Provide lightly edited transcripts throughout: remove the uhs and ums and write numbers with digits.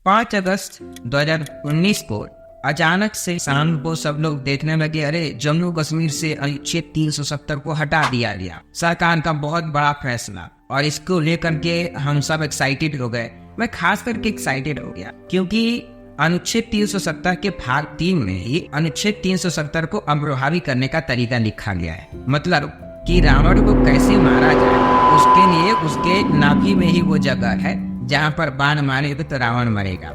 5 अगस्त 2019 को अचानक से शाम को सब लोग देखने लगे, अरे जम्मू कश्मीर से अनुच्छेद 370 को हटा दिया गया। सरकार का बहुत बड़ा फैसला, और इसको लेकर के हम सब एक्साइटेड हो गए। मैं खास करके एक्साइटेड हो गया क्योंकि अनुच्छेद 370 के भाग 3 में ही अनुच्छेद 370 को अप्रभावी करने का तरीका लिखा गया है। मतलब कि रावण को कैसे मारा जाए, उसके लिए उसके नाभि में ही वो जगह है जहाँ पर बाण मारेगा तो रावण मरेगा।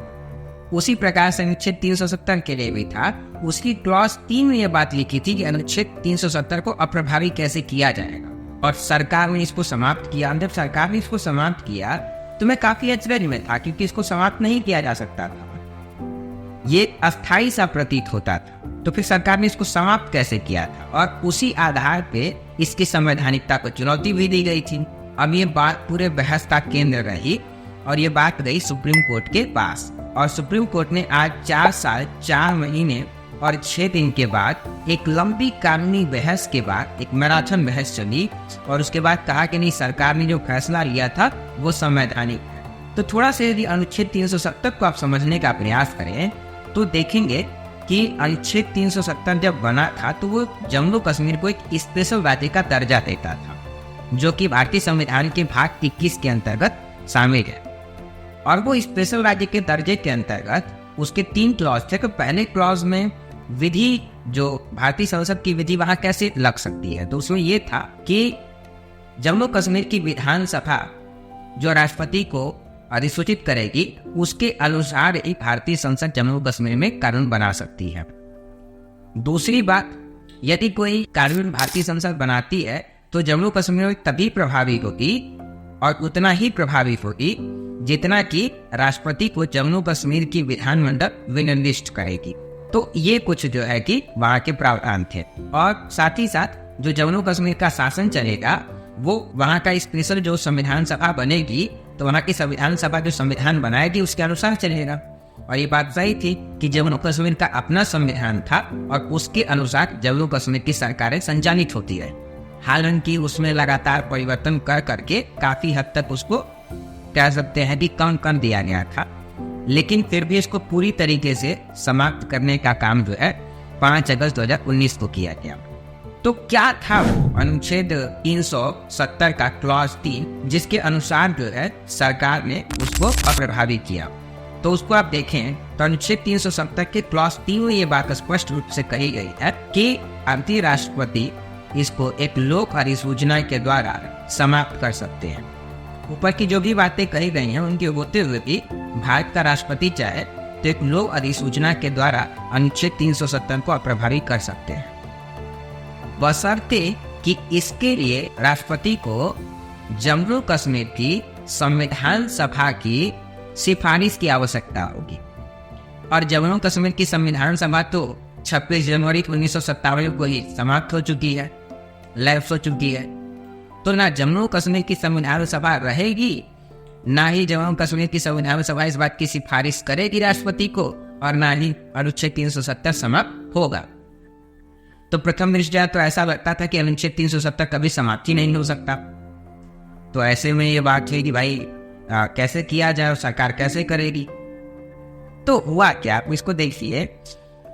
उसी प्रकार से अनुच्छेद 370 के लिए भी था। उसकी क्लॉज 3 में यह बात लिखी थी कि अनुच्छेद 370 को अप्रभावी कैसे किया जाएगा, और सरकार ने इसको समाप्त किया। जब सरकार ने इसको समाप्त किया तो मैं काफी आश्चर्य में था, क्योंकि इसको समाप्त नहीं किया जा सकता था, ये अस्थायी सा प्रतीत होता था। तो फिर सरकार ने इसको समाप्त कैसे किया था, और उसी आधार पे इसकी संवैधानिकता को चुनौती भी दी गई थी। अब ये बात पूरे बहस का केंद्र रही, और ये बात गई सुप्रीम कोर्ट के पास, और सुप्रीम कोर्ट ने आज 4 साल 4 महीने और 6 दिन के बाद एक लंबी कानूनी बहस के बाद एक मैराथन बहस चली, और उसके बाद कहा कि नहीं, सरकार ने जो फैसला लिया था वो संवैधानिक है। तो थोड़ा सा यदि अनुच्छेद 370 को आप समझने का प्रयास करें तो देखेंगे कि अनुच्छेद 370 जब बना था तो वो जम्मू कश्मीर को एक स्पेशल राज्य का दर्जा देता था, जो कि भारतीय संविधान के भाग 21 के अंतर्गत शामिल है। और वो स्पेशल राज्य के दर्जे के अंतर्गत उसके 3 क्लॉज थे। तो पहले क्लॉज में विधि, जो भारतीय संसद की विधि वहां कैसे लग सकती है, तो उसमें यह था कि जम्मू कश्मीर की विधानसभा जो राष्ट्रपति को अधिसूचित करेगी, उसके अनुसार ही भारतीय संसद जम्मू कश्मीर में कानून बना सकती है। दूसरी बात, यदि कोई कानून भारतीय संसद बनाती है तो जम्मू कश्मीर में तभी प्रभावी होगी, और उतना ही प्रभावी होगी जितना कि राष्ट्रपति को जम्मू कश्मीर की विधानमंडल विनिर्दिष्ट करेगी। तो ये कुछ जो है कि वहाँ के प्रावधान थे। और साथ ही साथ जो जम्मू कश्मीर का शासन चलेगा वो वहाँ का स्पेशल जो संविधान सभा बनेगी, तो वहाँ की संविधान सभा जो संविधान बनाएगी उसके अनुसार चलेगा। और ये बात सही थी कि जम्मू कश्मीर का अपना संविधान था, और उसके अनुसार जम्मू कश्मीर की सरकारें संचालित होती है। हालांकि उसमें लगातार परिवर्तन कर करके काफी हद तक उसको कह सकते हैं कि कम कर दिया गया था, लेकिन फिर भी इसको पूरी तरीके से समाप्त करने का काम जो है 5 अगस्त 2019 को किया गया। तो क्या था वो अनुच्छेद 370 का क्लॉज 3, जिसके अनुसार जो है सरकार ने उसको अप्रभावी किया। तो उसको आप देखें तो अनुच्छेद 370 के क्लॉज 3 में ये बात स्पष्ट रूप से कही गई है कि भारतीय राष्ट्रपति इसको एक लोक अधिसूचना के द्वारा समाप्त कर सकते हैं। ऊपर की जो भी बातें कही गई हैं उनके होते हुए भी भारत का राष्ट्रपति चाहे तो एक लोक अधिसूचना के द्वारा अनुच्छेद 370 को अप्रभावी कर सकते हैं, बशर्ते कि इसके लिए राष्ट्रपति को जम्मू कश्मीर की संविधान सभा की सिफारिश की आवश्यकता होगी। और जम्मू कश्मीर की संविधान सभा तो 26 जनवरी 1957 को ही समाप्त हो चुकी है, लैप्स हो चुकी है। तो ना जम्मू कश्मीर की संविधान सभा रहेगी, ना ही जम्मू कश्मीर की संविधान सभा इस बात की सिफारिश करेगी राष्ट्रपति को, और ना ही अनुच्छेद 370 समाप्त होगा। तो प्रथम दृष्टया तो ऐसा लगता था कि अनुच्छेद 370 कभी समाप्त ही नहीं हो सकता। तो ऐसे में ये बात है कि भाई कैसे किया जाए और सरकार कैसे करेगी। तो हुआ क्या, आप इसको देखिए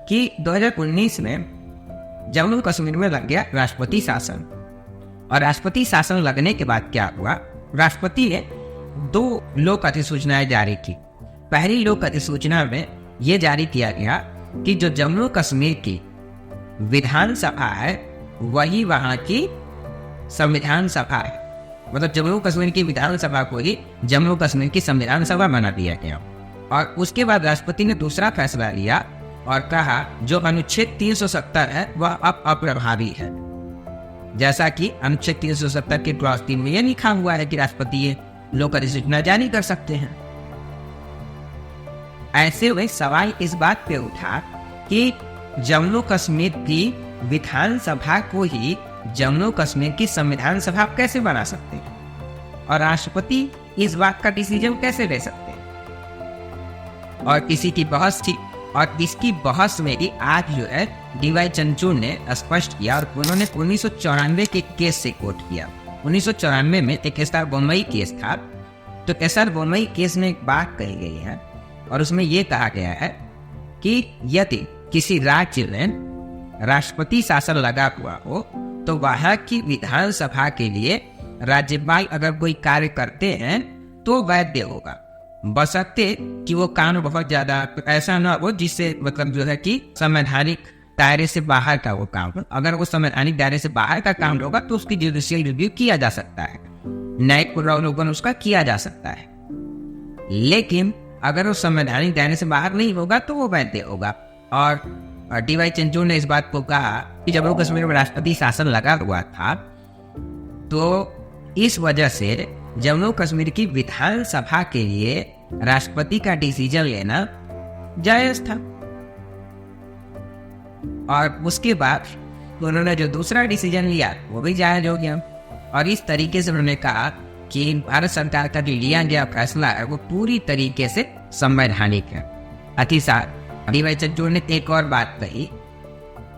कि 2019 में जम्मू कश्मीर में लग गया राष्ट्रपति शासन। और राष्ट्रपति शासन लगने के बाद क्या हुआ, राष्ट्रपति ने 2 लोक अधिसूचनाएं जारी की। पहली लोक अधिसूचना में यह जारी किया गया कि जो जम्मू कश्मीर की विधानसभा है वही वहां की संविधान सभा है। मतलब जम्मू कश्मीर की विधानसभा को ही जम्मू कश्मीर की संविधान सभा बना दिया गया। और उसके बाद राष्ट्रपति ने दूसरा फैसला लिया और कहा जो अनुच्छेद 370 है वह अब अप्रभावी है। जैसा कि अनुच्छेद 370 के क्लॉज 3 में यह लिखा हुआ है कि राष्ट्रपति ये लोक अधिसूचना जारी कर सकते हैं। ऐसे में सवाल इस बात पे उठा कि जम्मू कश्मीर की विधानसभा को ही जम्मू कश्मीर की संविधान सभा कैसे बना सकते हैं, और राष्ट्रपति इस बात का डिसीजन कैसे ले सकते हैं। और किसी की बहस थी, और इसकी बहस में ही आज जो है डीवाई चंद्रचूड़ ने स्पष्ट किया, और उन्होंने 1994 के केस से कोट किया। 1994 में एक एसआर बोम्मई केस था। तो एसआर बोम्मई केस में एक बात कही गई है और उसमें ये कहा गया है कि यदि किसी राज्य में राष्ट्रपति शासन लगा हुआ हो तो वहां की विधानसभा के लिए राज्यपाल अगर कोई कार्य करते हैं तो वैध होगा, बशर्ते कि वो कानून बहुत ज्यादा ऐसा ना हो जिससे मतलब जो है कि संवैधानिक दायरे से बाहर का वो काम हो। अगर वो संवैधानिक दायरे से बाहर का काम होगा तो उसकी जुडिशियल रिव्यू किया जा सकता है, न्यायिक पुनरावलोकन उसका किया जा सकता है। लेकिन अगर वो संवैधानिक दायरे से बाहर नहीं होगा तो वो वैध होगा। और डी.वाई. चंद्रचूड़ ने इस बात को कहा कि जम्मू कश्मीर में राष्ट्रपति शासन लगा हुआ था तो इस वजह से जम्मू कश्मीर की विधानसभा के लिए राष्ट्रपति का डिसीजन लेना जायज था। और उसके बाद उन्होंने जो दूसरा डिसीजन लिया वो भी जायज हो गया। और इस तरीके से उन्होंने कहा कि भारत सरकार का जो लिया गया फैसला है वो पूरी तरीके से संवैधानिक है। अतिसार डी.वाई. चंद्रचूड़ ने एक और बात कही,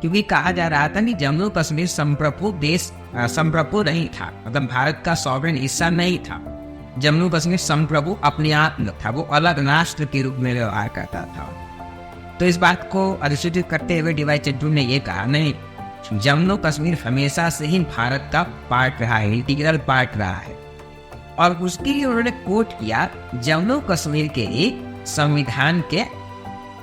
क्योंकि कहा जा रहा था कि जम्मू कश्मीर संप्रभु देश संप्रभु नहीं था, मतलब भारत का सॉवरेन हिस्सा नहीं था। जम्मू कश्मीर संप्रभु अपने आप में था, वो अलग राष्ट्र के रूप में व्यवहार करता था। तो इस बात को अधिसूचित करते हुए डी.वाई. चंद्रचूड़ ने ये कहा, नहीं, जम्मू कश्मीर हमेशा से ही भारत का पार्ट रहा है, इंटीग्रल पार्ट रहा है। और उसके लिए उन्होंने कोट किया जम्मू कश्मीर के संविधान के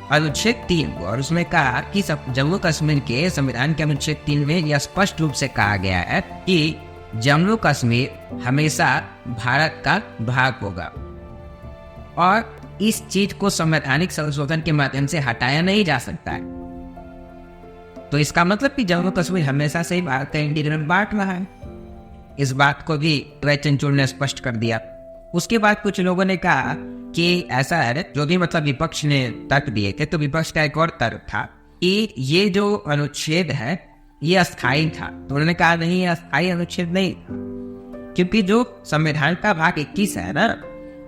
अनुच्छेद 3 को, और उसमें कहा कि जम्मू कश्मीर के संविधान के अनुच्छेद 3 में यह स्पष्ट रूप से कहा गया है कि जम्मू कश्मीर हमेशा भारत का भाग होगा और इस चीज को संवैधानिक संशोधन के माध्यम से हटाया नहीं जा सकता है। तो इसका मतलब कि जम्मू कश्मीर हमेशा से ही भारत का इंटीग्रल पार्ट रहा है। इस बात को भी डी.वाई. चंद्रचूड़ ने स्पष्ट कर दिया। उसके बाद कुछ लोगों ने कहा कि ऐसा है, जो भी मतलब विपक्ष ने तर्क दिए थे, तो विपक्ष का एक और तर्क था कि ये जो अनुच्छेद है ये अस्थायी था। तो उन्होंने कहा नहीं, ये अस्थायी अनुच्छेद नहीं था, क्योंकि जो संविधान का भाग 21 है ना,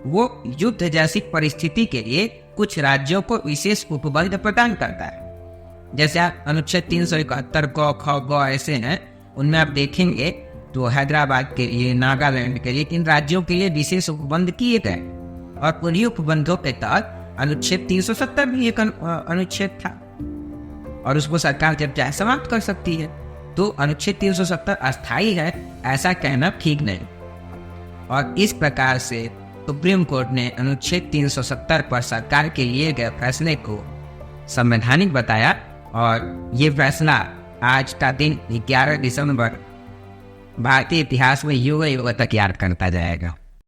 वो युद्ध जैसी परिस्थिति के लिए कुछ राज्यों को विशेष उपबंध प्रदान करता है। जैसे आप अनुच्छेद 371 क, ख, ग ऐसे हैं, उनमें आप देखेंगे तो हैदराबाद के लिए, नागालैंड के लिए, इन राज्यों के लिए विशेष उपबंध किए गए और उन्हीं उपबंधों के तहत अनुच्छेद 370 भी एक अनुच्छेद था और उसको सरकार जब चाहे समाप्त कर सकती है। तो अनुच्छेद 370 अस्थायी है ऐसा कहना ठीक नहीं। और इस प्रकार से सुप्रीम कोर्ट ने अनुच्छेद 370 पर सरकार के लिए गए फैसले को संवैधानिक बताया और ये फैसला आज का दिन 11 दिसंबर भारतीय इतिहास में युग युग तक याद करता जाएगा।